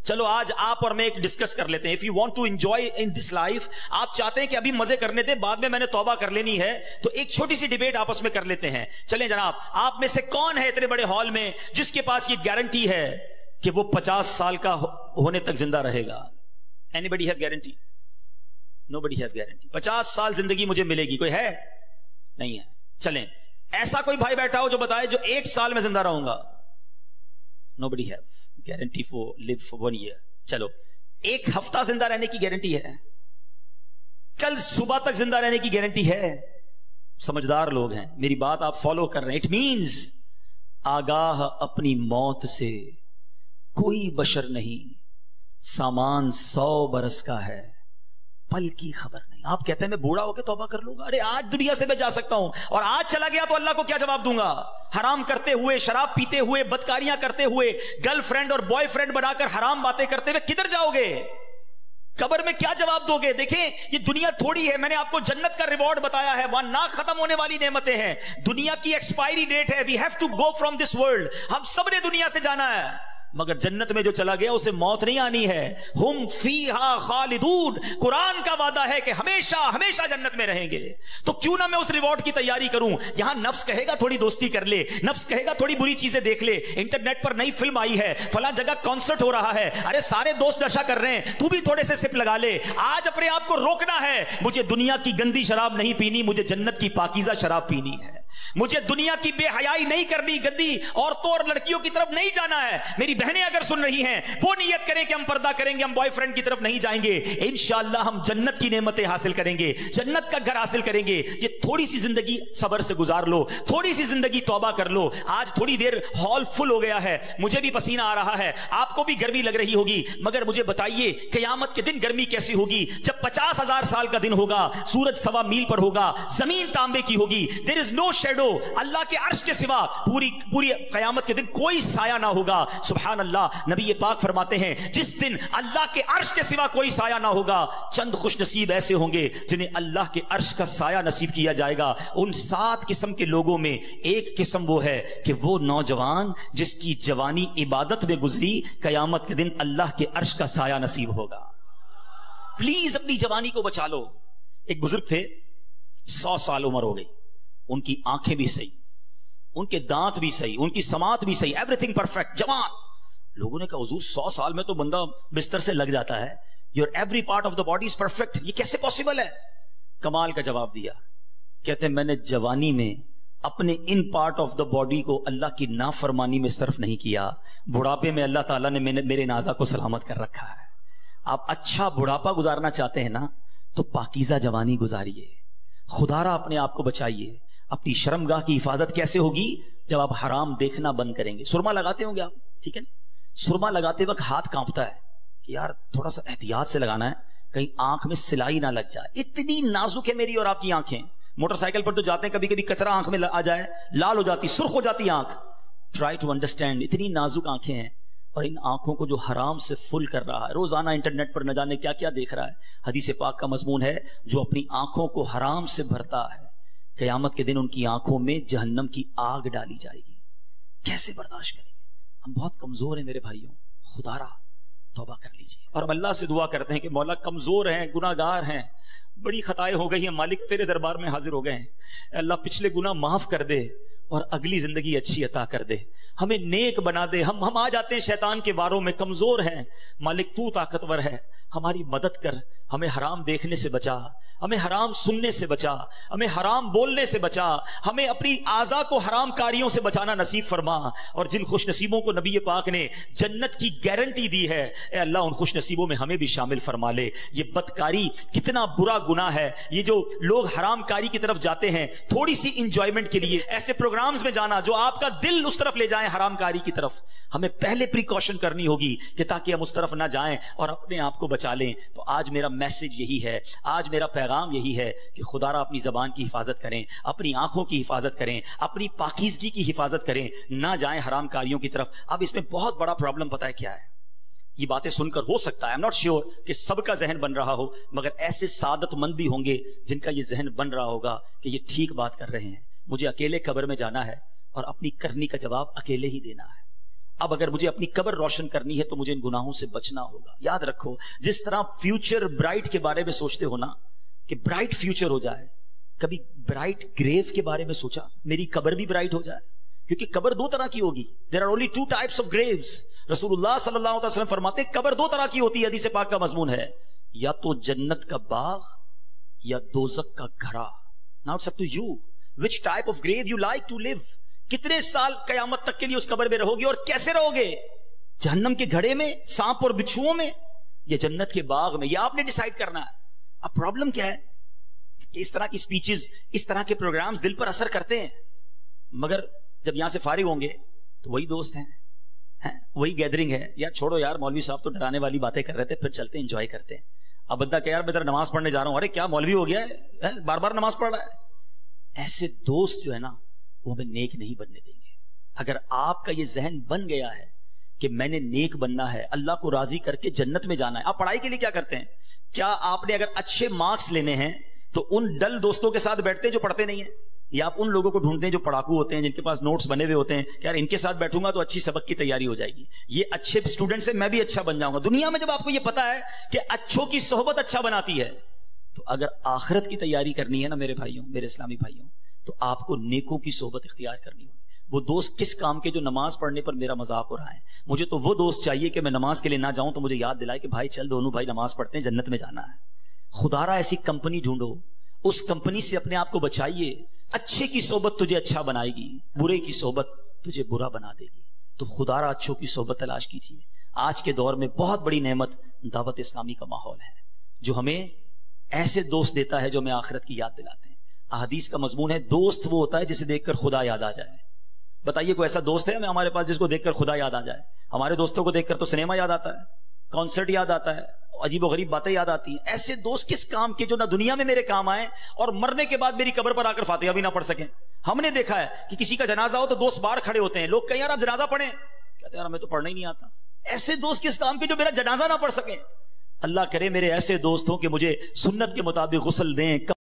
S1: چلو آج آپ اور میں ایک ڈسکس کر لیتے ہیں. If you want to enjoy in this life، آپ چاہتے ہیں کہ ابھی مزے کرنے دیں، بعد میں نے توبہ کر لینی ہے، تو ایک چھوٹی سی ڈیبیٹ آپس میں کر لیتے ہیں. چلیں جناب، آپ میں سے کون ہے اتنے بڑے ہال میں جس کے پاس یہ گارنٹی ہے کہ وہ 50 سال کا ہونے تک زندہ رہے گا؟ Anybody have guarantee? Nobody has guarantee. 50 سال زندگی مجھے ملے گی، کوئی ہے؟ نہیں ہے. چلیں ایسا کوئی بھائی بیٹھا ہو جو بتائے جو 1 سال میں زندہ رہوں گا. Nobody have guarantee for live for 1 year. چلو 1 ہفتہ زندہ رہنے کی گارنٹی ہے، کل صبح تک زندہ رہنے کی گارنٹی ہے. سمجھدار لوگ ہیں، میری بات آپ فالو کر رہے ہیں. اٹ مینز آگاہ اپنی موت سے کوئی بشر نہیں، سامان 100 برس کا ہے، پل کی خبر نہیں. آپ کہتے ہیں میں بوڑھا ہو کے توبہ کر لوں گا. ارے آج دنیا سے میں جا سکتا ہوں، اور آج چلا گیا تو اللہ کو کیا جواب دوں گا؟ حرام کرتے ہوئے، شراب پیتے ہوئے، بدکاریاں کرتے ہوئے، گرل فرینڈ اور بوائے فرینڈ بنا کر حرام باتیں کرتے ہوئے کدھر جاؤ گے؟ قبر میں کیا جواب دو گے؟ دیکھیں یہ دنیا تھوڑی ہے. میں نے آپ کو جنت کا ریوارڈ بتایا ہے، وہاں نہ ختم ہونے والی نعمتیں ہیں. دنیا کی ایکسپائری ڈیٹ ہے. We have to go from this world. ہم سب نے دنیا سے جانا ہے، مگر جنت میں جو چلا گیا اسے موت نہیں آنی ہے. ہم فیہا خالدون. قرآن کا وعدہ ہے کہ ہمیشہ ہمیشہ جنت میں رہیں گے. تو کیوں نہ میں اس ریوارڈ کی تیاری کروں؟ یہاں نفس کہے گا تھوڑی دوستی کر لے، نفس کہے گا تھوڑی بری چیزیں دیکھ لے، انٹرنیٹ پر نئی فلم آئی ہے، فلاں جگہ کانسرٹ ہو رہا ہے، ارے سارے دوست نشا کر رہے ہیں، تو بھی تھوڑے سے سپ لگا لے. آج اپنے آپ کو روکنا ہے. مجھے دنیا کی گندی شراب نہیں پینی، مجھے جنت کی پاکیزہ شراب پینی ہے. مجھے دنیا کی بے حیائی نہیں کرنی، گندی عورتوں اور لڑکیوں کی طرف نہیں جانا ہے. میری بہنیں اگر سن رہی ہیں وہ نیت کریں کہ ہم پردہ کریں گے، ہم بوائے فرینڈ کی طرف نہیں جائیں گے. انشاءاللہ ہم جنت کی نعمتیں حاصل کریں گے، جنت کا گھر حاصل کریں گے. یہ تھوڑی سی زندگی صبر سے گزار لو، تھوڑی سی زندگی توبہ کر لو. آج تھوڑی دیر ہال فل ہو گیا ہے، مجھے بھی پسینہ آ رہا ہے، آپ کو بھی گرمی لگ رہی ہوگی، مگر مجھے بتائیے قیامت کے دن گرمی کیسی ہوگی؟ جب 50,000 سال کا دن ہوگا، سورج 1.25 میل پر ہوگا، زمین تانبے کی ہوگی. دیر از نو شیڈو. اللہ کے عرش کے سوا پوری قیامت کے دن کوئی سایہ نہ ہوگا. سبحان اللہ. نبی پاک فرماتے ہیں جس دن اللہ کے عرش کے سوا کوئی سایہ نہ ہوگا، چند خوش نصیب ایسے ہوں گے جنہیں اللہ کے عرش کا سایہ نصیب کیا جائے گا. ان 7 قسم کے لوگوں میں ایک قسم وہ ہے کہ وہ نوجوان جس کی جوانی عبادت میں گزری، قیامت کے دن اللہ کے عرش کا سایہ نصیب ہوگا. پلیز اپنی جوانی کو بچا لو. ایک بزرگ تھے، 100 سال عمر ہو گئی، ان کی آنکھیں بھی صحیح، ان کے دانت بھی صحیح، ان کی سماعت بھی صحیح، ایوری تھنگ پرفیکٹ، جوان. لوگوں نے کہا حضور 100 سال میں تو بندہ بستر سے لگ جاتا ہے، your every part of the body is perfect, یہ کیسے پاسبل ہے؟ کمال کا جواب دیا. کہتے ہیں میں نے جوانی میں اپنے in part of the body کو اللہ کی نافرمانی میں صرف نہیں کیا، بڑھاپے میں اللہ تعالیٰ نے میرے نازا کو سلامت کر رکھا ہے. آپ اچھا بڑھاپا گزارنا چاہتے ہیں نا تو پاکیزہ جوانی گزاریے، خدا را اپنے آپ کو بچائیے. اپنی شرمگاہ کی حفاظت کیسے ہوگی؟ جب آپ حرام دیکھنا بند کریں گے. سرما لگاتے ہوں گے آپ، ٹھیک ہے نا؟ سرما لگاتے وقت ہاتھ کانپتا ہے کہ یار تھوڑا سا احتیاط سے لگانا ہے، کہیں آنکھ میں سلائی نہ لگ جائے. اتنی نازک ہے میری اور آپ کی آنکھیں. موٹر سائیکل پر تو جاتے ہیں، کبھی کبھی کچرا آنکھ میں آ جائے، لال ہو جاتی، سرخ ہو جاتی آنکھ. ٹرائی ٹو انڈرسٹینڈ، اتنی نازک آنکھیں ہیں، اور ان آنکھوں کو جو حرام سے فل کر رہا ہے، روزانہ انٹرنیٹ پر نہ جانے کیا کیا دیکھ رہا ہے. حدیث پاک کا مضمون ہے جو اپنی آنکھوں کو حرام سے بھرتا ہے، قیامت کے دن ان کی آنکھوں میں جہنم کی آگ ڈالی جائے گی. کیسے برداشت کریں گے؟ ہم بہت کمزور ہیں میرے بھائیوں، خدا را توبہ کر لیجیے. اور ہم اللہ سے دعا کرتے ہیں کہ مولا کمزور ہیں، گناہ گار ہیں، بڑی خطائیں ہو گئی ہیں، مالک تیرے دربار میں حاضر ہو گئے ہیں. اللہ پچھلے گناہ معاف کر دے اور اگلی زندگی اچھی عطا کر دے، ہمیں نیک بنا دے. ہم آ جاتے ہیں شیطان کے واروں میں، کمزور ہیں. مالک تو طاقتور ہے، ہماری مدد کر. ہمیں حرام دیکھنے سے بچا، ہمیں حرام سننے سے بچا، ہمیں حرام بولنے سے بچا، ہمیں اپنی اعضاء کو حرام کاریوں سے بچانا نصیب فرما. اور جن خوش نصیبوں کو نبی پاک نے جنت کی گارنٹی دی ہے، اے اللہ ان خوش نصیبوں میں ہمیں بھی شامل فرما لے. یہ بدکاری کتنا برا گناہ ہے. یہ جو لوگ حرام کاری کی طرف جاتے ہیں تھوڑی سی انجوائمنٹ کے لیے، ایسے پروگرامز میں جانا جو آپ کا دل اس طرف لے جائیں حرام کاری کی طرف، ہمیں پہلے پریکاشن کرنی ہوگی کہ تاکہ ہم اس طرف نہ جائیں اور اپنے آپ کو بچا لیں. تو آج میرا میسج یہی ہے، آج میرا پیغام یہی ہے کہ خدا را اپنی زبان کی حفاظت کریں، اپنی آنکھوں کی حفاظت کریں، اپنی پاکیزگی کی حفاظت کریں، نہ جائیں حرام کاریوں کی طرف. اب اس میں بہت بڑا پرابلم پتہ ہے کیا ہے؟ یہ باتیں سن کر ہو سکتا ہے، I'm not sure کہ سب کا ذہن بن رہا ہو، مگر ایسے سعادت مند بھی ہوں گے جن کا یہ ذہن بن رہا ہوگا کہ یہ ٹھیک بات کر رہے ہیں، مجھے اکیلے قبر میں جانا ہے اور اپنی کرنی کا جواب اکیلے ہی دینا ہے. اب اگر مجھے اپنی قبر روشن کرنی ہے تو مجھے ان گناہوں سے بچنا ہوگا. یاد رکھو، جس طرح فیوچر برائٹ کے بارے میں سوچتے ہو نا کہ برائٹ فیوچر ہو جائے، کبھی برائٹ گریو کے بارے میں سوچا میری قبر بھی برائٹ ہو جائے؟ کیونکہ قبر دو طرح کی ہوگی. There are only two types of graves. رسول اللہ صلی اللہ علیہ وسلم فرماتے ہیں قبر دو طرح کی ہوتی ہے. حدیث پاک کا مضمون ہے، یا تو جنت کا باغ یا دوزخ کا گھڑا. Now it's up to you which type of grave you like to live. کتنے سال قیامت تک کے لیے اس قبر میں رہو گے اور کیسے رہو گے؟ جہنم کے گھڑے میں، سانپ اور بچھوؤں میں، یا جنت کے باغ میں؟ یہ آپ نے ڈیسائیڈ کرنا ہے. اب پرابلم کیا ہے کہ اس طرح کی سپیچز، اس طرح کے پروگرامز دل پر اثر کرتے ہیں، مگر جب یہاں سے فارغ ہوں گے تو وہی دوست ہیں، وہی گیدرنگ ہے. یار چھوڑو یار، مولوی صاحب تو ڈرانے والی باتیں کر رہے تھے، پھر چلتے ہیں انجوائے کرتے ہیں. اب بندہ کہ یار میں ذرا نماز پڑھنے جا رہا ہوں، ارے کیا مولوی ہو گیا ہے، بار بار نماز پڑھ رہا ہے. ایسے دوست جو ہے نا وہ ہمیں نیک نہیں بننے دیں گے. اگر آپ کا یہ ذہن بن گیا ہے کہ میں نے نیک بننا ہے، اللہ کو راضی کر کے جنت میں جانا ہے. آپ پڑھائی کے لیے کیا کرتے ہیں؟ کیا آپ نے اگر اچھے مارکس لینے ہیں تو ان ڈل دوستوں کے ساتھ بیٹھتے ہیں جو پڑھتے نہیں ہیں، یا آپ ان لوگوں کو ڈھونڈتے ہیں جو پڑھاکو ہوتے ہیں، جن کے پاس نوٹس بنے ہوئے ہوتے ہیں کہ یار ان کے ساتھ بیٹھوں گا تو اچھی سبق کی تیاری ہو جائے گی، یہ اچھے اسٹوڈنٹ سے میں بھی اچھا بن جاؤں گا. دنیا میں جب آپ کو یہ پتا ہے کہ اچھوں کی صحبت اچھا بناتی ہے، تو اگر آخرت کی تیاری کرنی ہے نا میرے بھائیوں، میرے اسلامی بھائیوں، تو آپ کو نیکوں کی صحبت اختیار کرنی ہوگی. وہ دوست کس کام کے جو نماز پڑھنے پر میرا مذاق ہو رہا ہے؟ مجھے تو وہ دوست چاہیے کہ میں نماز کے لیے نہ جاؤں تو مجھے یاد دلائے کہ بھائی چل دونوں بھائی نماز پڑھتے ہیں، جنت میں جانا ہے. خدا را ایسی کمپنی ڈھونڈو، اس کمپنی سے اپنے آپ کو بچائیے. اچھے کی صحبت تجھے اچھا بنائے گی، برے کی صحبت تجھے برا بنا دے گی. تو خدا را اچھوں کی صحبت تلاش کیجیے. آج کے دور میں بہت بڑی نعمت دعوت اسلامی کا ماحول ہے، جو ہمیں ایسے دوست دیتا ہے جو ہمیں آخرت کی یاد دلاتے ہیں. احادیث کا مضمون ہے دوست وہ ہوتا ہے جسے دیکھ کر خدا یاد آ جائے. بتائیے کوئی ایسا دوست ہے ہمارے پاس جس کو دیکھ کر خدا یاد آ جائے؟ ہمارے دوستوں کو دیکھ کر تو سنیما یاد آتا ہے، کانسرٹ یاد آتا ہے، عجیب و غریب باتیں یاد آتی ہیں. ایسے دوست کس کام کے جو نہ دنیا میں میرے کام آئیں اور مرنے کے بعد میری قبر پر آ کر فاتحہ بھی نہ پڑھ سکیں. ہم نے دیکھا ہے کہ کسی کا جنازہ ہو تو دوست باہر کھڑے ہوتے ہیں، لوگ کہیں یار آپ جنازہ پڑھیں، کہتے ہیں یار ہمیں تو پڑھنا ہی نہیں آتا. ایسے دوست کس کام کے جو میرا جنازہ نہ پڑھ سکیں؟ اللہ کرے میرے ایسے دوست ہوں کہ مجھے سنت کے مطابق غسل دیں.